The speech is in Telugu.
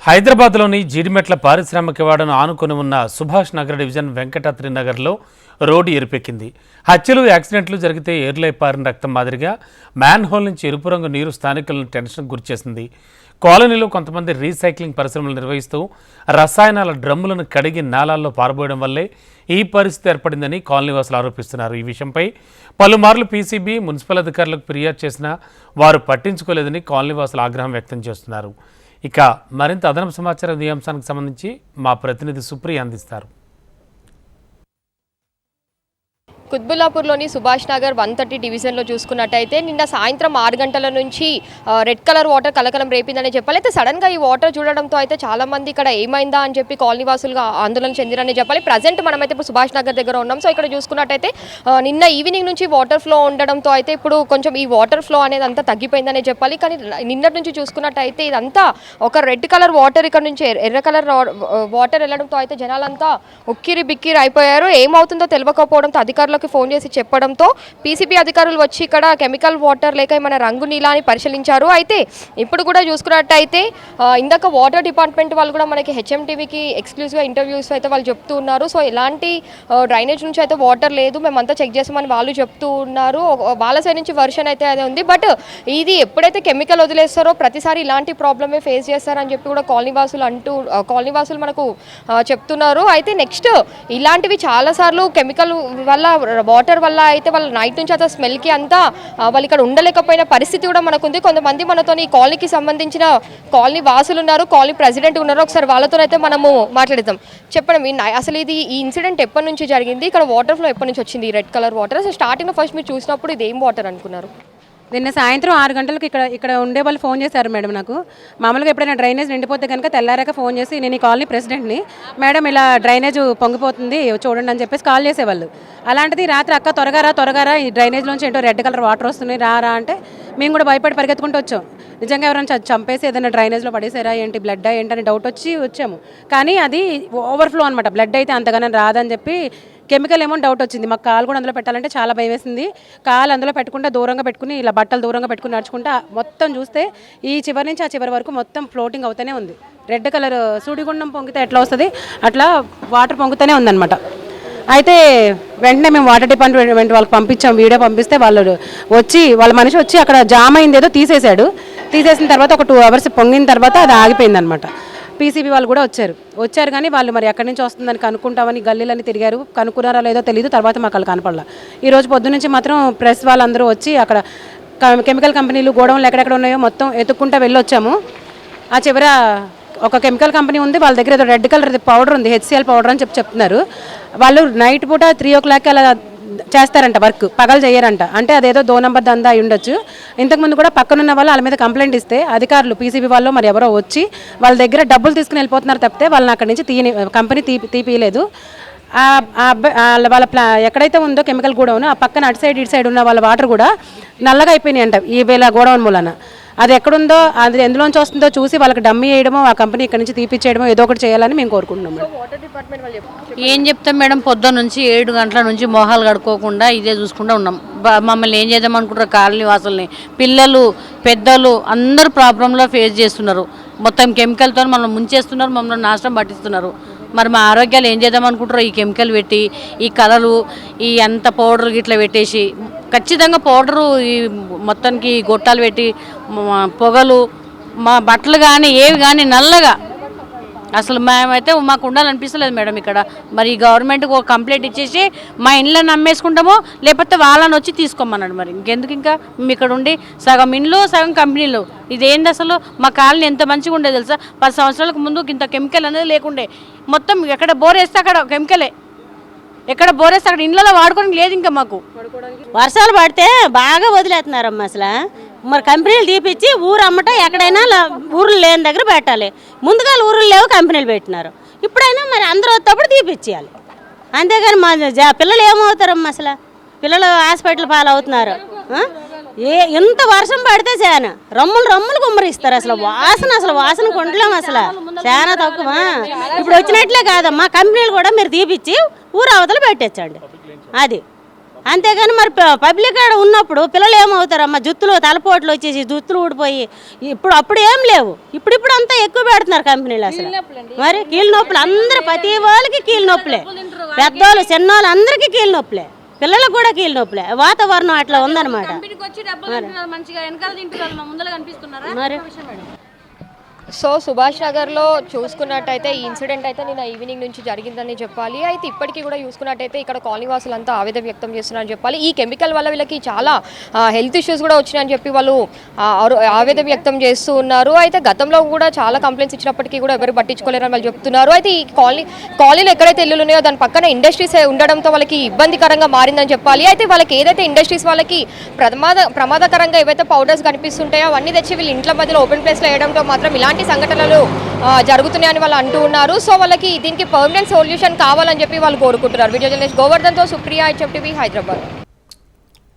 హైదరాబాద్లోని జీడిమెట్ల పారిశ్రామికవాడను ఆనుకొని ఉన్న సుభాష్ నగర్ డివిజన్ వెంకటాద్రి నగర్లో రోడ్డు ఎరుపెక్కింది. హత్యలు, యాక్సిడెంట్లు జరిగితే ఏర్లై పారిన రక్తం మాదిరిగా మ్యాన్ హోల్ నుంచి ఎరుపు రంగు నీరు స్థానికులను టెన్షన్ గురిచేసింది. కాలనీలో కొంతమంది రీసైక్లింగ్ పరిశ్రమలు నిర్వహిస్తూ రసాయనాల డ్రమ్ములను కడిగి నాలాల్లో పారబోయడం వల్లే ఈ పరిస్థితి ఏర్పడిందని కాలనీవాసులు ఆరోపిస్తున్నారు. ఈ విషయంపై పలుమార్లు పీసీబీ, మున్సిపల్ అధికారులకు ఫిర్యాదు చేసినా వారు పట్టించుకోలేదని కాలనీవాసులు ఆగ్రహం వ్యక్తం చేస్తున్నారు. ఇక మరింత అదనపు సమాచారం ఈ అంశానికి సంబంధించి మా ప్రతినిధి సుప్రియ అందిస్తారు. కుత్బుల్లాపూర్లోని సుభాష్ నగర్ 130 డివిజన్లో చూసుకున్నట్టయితే నిన్న సాయంత్రం 6 గంటల నుంచి రెడ్ కలర్ వాటర్ కలకలం రేపిందని చెప్పాలి. అయితే సడన్గా ఈ వాటర్ చూడడంతో అయితే చాలామంది ఇక్కడ ఏమైందా అని చెప్పి కాలనీవాసులుగా ఆందోళన చెందిరని చెప్పాలి. ప్రజెంట్ మనమైతే ఇప్పుడు సుభాష్ నగర్ దగ్గర ఉన్నాం. సో ఇక్కడ చూసుకున్నట్టయితే నిన్న ఈవినింగ్ నుంచి వాటర్ ఫ్లో ఉండడంతో అయితే ఇప్పుడు కొంచెం ఈ వాటర్ ఫ్లో అనేది అంతా తగ్గిపోయిందనే చెప్పాలి. కానీ నిన్నటి నుంచి చూసుకున్నట్టయితే ఇదంతా ఒక రెడ్ కలర్ వాటర్ ఇక్కడ నుంచి ఎర్ర కలర్ వాటర్ వెళ్ళడంతో అయితే జనాలంతా ఉక్కిరి బిక్కిరి అయిపోయారు. ఏమవుతుందో తెలియకపోవడంతో అధికారులకు ఫోన్ చేసి చెప్పడంతో పీసీబీ అధికారులు వచ్చి ఇక్కడ కెమికల్ వాటర్ లేక మన రంగు నీలాని పరిశీలించారు. అయితే ఇప్పుడు కూడా చూసుకున్నట్టయితే ఇందాక వాటర్ డిపార్ట్మెంట్ వాళ్ళు కూడా మనకి హెచ్ఎంటీవీకి ఎక్స్క్లూజివ్గా ఇంటర్వ్యూస్ అయితే వాళ్ళు చెప్తూ ఉన్నారు. సో ఎలాంటి డ్రైనేజ్ నుంచి అయితే వాటర్ లేదు, మేమంతా చెక్ చేసామని వాళ్ళు చెప్తూ ఉన్నారు. వాళ్ళ సైడ్ నుంచి వర్షన్ అయితే అదే ఉంది. బట్ ఇది ఎప్పుడైతే కెమికల్ వదిలేస్తారో ప్రతిసారి ఇలాంటి ప్రాబ్లమే ఫేస్ చేస్తారని చెప్పి కూడా కాలనీవాసులు మనకు చెప్తున్నారు. అయితే నెక్స్ట్ ఇలాంటివి చాలాసార్లు కెమికల్ వల్ల వాటర్ వల్ల అయితే వాళ్ళ నైట్ నుంచి అయితే స్మెల్కి అంతా వాళ్ళు ఇక్కడ ఉండలేకపోయిన పరిస్థితి కూడా మనకు ఉంది. కొంతమంది మనతో ఈ కాలనీకి సంబంధించిన కాలనీ వాసులు ఉన్నారు, కాలనీ ప్రెసిడెంట్ ఉన్నారు. ఒకసారి వాళ్ళతో అయితే మనము మాట్లాడదాం. చెప్పండి, అసలు ఈ ఇన్సిడెంట్ ఎప్పటి నుంచి జరిగింది, ఇక్కడ వాటర్ ఫ్లో ఎప్పటి నుంచి వచ్చింది, ఈ రెడ్ కలర్ వాటర్? అసలు స్టార్టింగ్లో ఫస్ట్ మీరు చూసినప్పుడు ఇది ఏం వాటర్ అనుకున్నారు? నిన్న సాయంత్రం 6 గంటలకు ఇక్కడ ఉండే వాళ్ళు ఫోన్ చేశారు మేడం. నాకు మామూలుగా ఎప్పుడైనా డ్రైనేజ్ నిండిపోతే కనుక తెల్లారాక ఫోన్ చేసి, నేను ఈ కాలనీ ప్రెసిడెంట్ని మేడం, ఇలా డ్రైనేజ్ పొంగిపోతుంది చూడండి అని చెప్పేసి కాల్ చేసేవాళ్ళు. అలాంటిది రాత్రి అక్క త్వరగా రా, ఈ డ్రైనేజ్లోంచి ఏంటో రెడ్ కలర్ వాటర్ వస్తున్నాయి రా అంటే మేము కూడా భయపడి పరిగెత్తుకుంటూ వచ్చాం. నిజంగా ఎవరైనా చంపేసి ఏదైనా డ్రైనేజ్లో పడేసారా ఏంటి, బ్లడ్ ఏంటి అని డౌట్ వచ్చాము. కానీ అది ఓవర్ఫ్లో అనమాట. బ్లడ్ అయితే అంతగానో రాదని చెప్పి కెమికల్ ఏమో డౌట్ వచ్చింది. మాకు కాలు కూడా అందులో పెట్టాలంటే చాలా భయం వేసింది. కాలు అందులో పెట్టుకుంటే దూరంగా పెట్టుకుని ఇలా బట్టలు దూరంగా పెట్టుకుని నడుచుకుంటా మొత్తం చూస్తే ఈ చివరి నుంచి ఆ చివరి వరకు మొత్తం ఫ్లోటింగ్ అవుతూనే ఉంది. రెడ్ కలర్ సూడిగుండం పొంగితే ఎట్లా వస్తుంది అట్లా వాటర్ పొంగుతూనే ఉందన్నమాట. అయితే వెంటనే మేము వాటర్ డిపార్ట్మెంట్ వాళ్ళకి పంపించాం. వీడియో పంపిస్తే వాళ్ళు వచ్చి వాళ్ళ మనిషి వచ్చి అక్కడ జామ్ అయింది ఏదో తీసేసిన తర్వాత ఒక 2 hours పొంగిన తర్వాత అది ఆగిపోయిందనమాట. పీసీబీ వాళ్ళు కూడా వచ్చారు కానీ వాళ్ళు మరి ఎక్కడి నుంచి వస్తుందని కనుక్కుంటామని గల్లీలని తిరిగారు. కనుక్కున్నారా లేదో తెలియదు. తర్వాత మాకు వాళ్ళు కనపడలా. ఈరోజు పొద్దు నుంచి మాత్రం ప్రెస్ వాళ్ళందరూ వచ్చి అక్కడ కెమికల్ కంపెనీలు గోడౌన్లు ఎక్కడెక్కడ ఉన్నాయో మొత్తం ఎత్తుక్కుంటూ వెళ్ళొచ్చాము. ఆ చివర ఒక కెమికల్ కంపెనీ ఉంది, వాళ్ళ దగ్గర ఏదో రెడ్ కలర్ పౌడర్ ఉంది, HCl పౌడర్ అని చెప్తున్నారు. వాళ్ళు నైట్ పూట 3 o'clock అలా చేస్తారంట వర్క్, పగలు చేయరంట. అంటే అదేదో 2 నంబర్ దందా అయి ఉండొచ్చు. ఇంతకుముందు కూడా పక్కనున్న వాళ్ళు వాళ్ళ మీద కంప్లైంట్ ఇస్తే అధికారులు పీసీబీ వాళ్ళు మరి ఎవరో వచ్చి వాళ్ళ దగ్గర డబ్బులు తీసుకుని వెళ్ళిపోతున్నారు తప్పితే వాళ్ళని అక్కడి నుంచి కంపెనీ తీపియలేదు. వాళ్ళ ఎక్కడైతే ఉందో కెమికల్ గోడౌన్ ఆ పక్కన అటు సైడ్ ఉన్న వాళ్ళ వాటర్ కూడా నల్లగా అయిపోయినాయి అంట ఈ వేళ గోడౌన్ మూలన. అది ఎక్కడుందో, అది ఎందులోంచి వస్తుందో చూసి వాళ్ళకి డమ్మీ వేయడమో, ఆ కంపెనీ ఇక్కడ నుంచి తీపిచ్చేయడమో ఏదో ఒకటి చేయాలని మేము కోరుకుంటున్నాం. ఏం చెప్తాం మేడం, పొద్దున్న నుంచి 7 గంటల నుంచి మొహాలు కడుక్కోకుండా ఇదే చూసుకుంటూ ఉన్నాం. మమ్మల్ని ఏం చేద్దాం అనుకుంటారు కాలనీ వాసుల్ని, పిల్లలు పెద్దలు అందరూ ప్రాబ్లంలో ఫేస్ చేస్తున్నారు. మొత్తం కెమికల్తో మమ్మల్ని ముంచేస్తున్నారు, మమ్మల్ని నాశనం పట్టిస్తున్నారు. మరి మా ఆరోగ్యాలు ఏం చేద్దాం అనుకుంటారో, ఈ కెమికల్ పెట్టి ఈ కలరు ఈ అంత పౌడర్ ఇట్లా పెట్టేసి ఖచ్చితంగా పౌడరు ఈ మొత్తానికి గొట్టాలు పెట్టి పొగలు మా బట్టలు కానీ ఏవి కానీ నల్లగా అసలు మేమైతే మాకు ఉండాలనిపిస్తలేదు మేడం ఇక్కడ. మరి ఈ గవర్నమెంట్కి ఒక కంప్లైంట్ ఇచ్చేసి మా ఇండ్లను నమ్మేసుకుంటామో లేకపోతే వాళ్ళని వచ్చి తీసుకోమన్నాడు. మరి ఇంకెందుకు ఇంకా మేము ఇక్కడ ఉండి సగం ఇండ్లు సగం కంపెనీలు, ఇదేంది అసలు? మా కాలనీ ఎంత మంచిగా ఉండేది తెలుసా? 10 సంవత్సరాలకు ముందు ఇంత కెమికల్ అనేది లేకుండే. మొత్తం ఎక్కడ బోర్ వేస్తే అక్కడ కెమికలే, ఎక్కడ బోర్ వేస్తే అక్కడ ఇండ్లలో వాడుకోవడానికి లేదు. ఇంకా మాకు వర్షాలు పడితే బాగా వదిలేస్తున్నారమ్మా. అసలు మరి కంపెనీలు తీపిచ్చి ఊరు అమ్మటం ఎక్కడైనా ఊర్లు లేని దగ్గర పెట్టాలి. ముందుగా ఊర్లు లేవు, కంపెనీలు పెట్టినారు. ఇప్పుడైనా మరి అందరూ వచ్చేటప్పుడు తీపిచ్చేయాలి. అంతేగాని మా పిల్లలు ఏమవుతారమ్మా? అసలు పిల్లలు హాస్పిటల్ పాలవుతున్నారు. ఎంత వర్షం పడితే చాలా రమ్ములు గుమ్మరిస్తారు. అసలు వాసన కొండలేము. అసలు చాలా తక్కువ. ఇప్పుడు వచ్చినట్లే కాదమ్మా, కంపెనీలు కూడా మీరు తీపిచ్చి ఊరు అవతల పెట్టేచ్చండి. అది అంతేగాని మరి పబ్లిక్ ఆడ ఉన్నప్పుడు పిల్లలు ఏమవుతారమ్మా, జుత్తులు తలపోట్లు వచ్చేసి జుత్తులు ఊడిపోయి అప్పుడు ఏం లేవు. ఇప్పుడు అంతా ఎక్కువ పెడుతున్నారు కంపెనీలు. అసలు మరి కీళ్ళ నొప్పులు అందరూ ప్రతి వాళ్ళకి కీళ్ళ నొప్పులే, పెద్దోళ్ళు చిన్నోళ్ళు అందరికీ కీళ్ళ నొప్పులే, పిల్లలకు కూడా కీళ్ళ నొప్పులే. వాతావరణం అట్లా ఉందన్నమాట. మరి సో సుభాష్ నగర్లో చూసుకున్నట్టయితే ఈ ఇన్సిడెంట్ అయితే నిన్న ఈవినింగ్ నుంచి జరిగిందని చెప్పాలి. అయితే ఇప్పటికీ కూడా చూసుకున్నట్టయితే ఇక్కడ కాలనీ వాసులంతా ఆవేదన వ్యక్తం చేస్తున్నారని చెప్పాలి. ఈ కెమికల్ వల్ల వీళ్ళకి చాలా హెల్త్ ఇష్యూస్ కూడా వచ్చినాయని చెప్పి వాళ్ళు ఆవేదన వ్యక్తం చేస్తూ ఉన్నారు. అయితే గతంలో కూడా చాలా కంప్లైంట్స్ ఇచ్చినప్పటికీ కూడా ఎవరు పట్టించుకోలేరని వాళ్ళు చెప్తున్నారు. అయితే ఈ కాలనీలో ఎక్కడైతే ఇల్లులు ఉన్నాయో దాని పక్కన ఇండస్ట్రీస్ ఉండడంతో వాళ్ళకి ఇబ్బందికరంగా మారిందని చెప్పాలి. అయితే వాళ్ళకి ఏదైతే ఇండస్ట్రీస్ వాళ్ళకి ప్రమాదకరంగా ఏవైతే పౌడర్స్ కనిపిస్తుంటాయో అవన్నీ తెచ్చి వీళ్ళు ఇంట్లో మధ్యలో ఓపెన్ ప్లేస్లో వేయడంతో మాత్రం ఇలాంటి సంఘటనలు జరుగుతున్నాయని వాళ్ళు అంటూ ఉన్నారు. సో వాళ్ళకి దీనికి పర్మనెంట్ సొల్యూషన్ కావాలని చెప్పి వాళ్ళు కోరుకుంటున్నారు. వీడియో జర్నలిస్ట్ గోవర్ధన్తో సుప్రియ, HFTV, హైదరాబాద్.